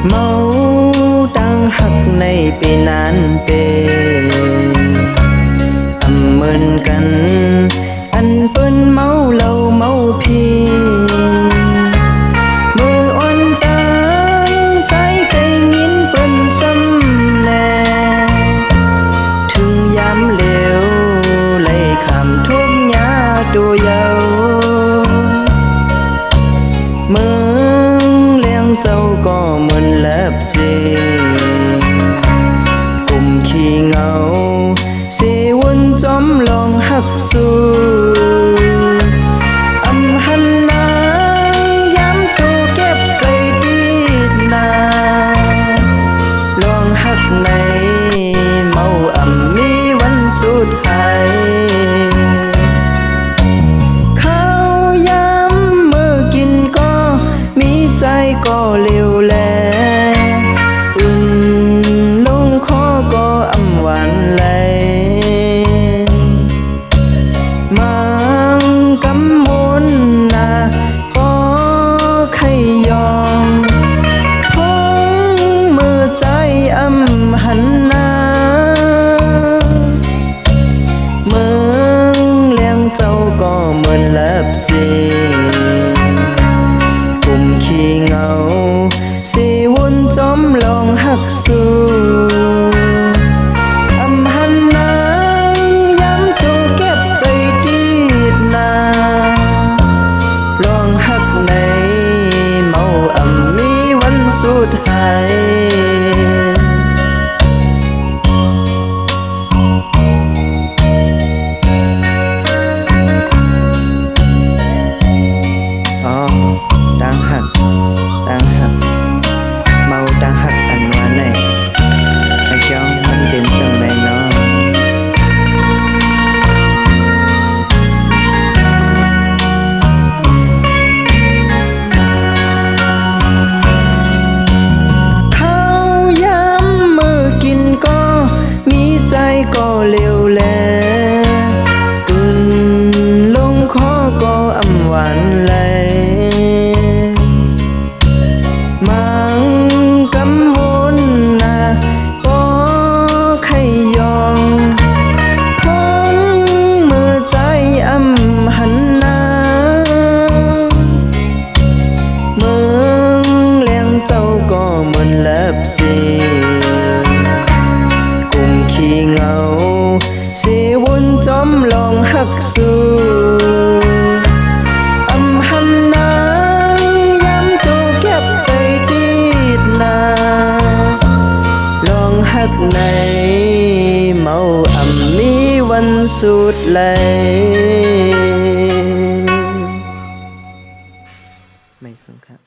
เมาดังหักในปีนานเปอำเหมือนกันอันเปิ้นเมาเหล้าเมาพีมืออ่อนตานใจไกลยินเปิ้นซ้ำแน่ถึงยามเหลวไหลคำทุกยาตัวยาวเมืองเลี้ยงเจ้าก็เหมือนเล็บสีกุมขี้เงาเสวนจอมลองหักสู้อำหันนางย้ำสู้เก็บใจดีนาลองหักในเมาอำมีวันสุดท้ายข้าวยำมือกินก็มีใจก็เร็วแลอุ่นลงคอก็อำหวานไหลมังกำวนนาก็ใครยอมพ้องมือใจอำหันนาเมืองเลี้ยงเจ้าก็เหมือนเล็บสีกุมขี้เงาสีวนจอมลองหักสู้อำหันนางย้ำจูเก็บใจดีนาลองหักในเมาอำมีวันสุดท้ายดังหักเมาดังหักอันว่าไหนไอ้จ้องมันเป็นจังไรเนาะข้าวยำมือกินก็มีใจก็เร็วแลอุ่นลงคอก็อำหวานไหลมังกำวนนาก็ใครยอมพ้องมือใจอำหันนาเมืองเลี้ยงเจ้าก็เหมือนเล็บสีกุมขี้เงาสีวนจอมลองหักสู้อำหันนางย้ำจูเก็บใจดีนาลองหักในเมาอำมีวันสุดเลยไม่สงครับ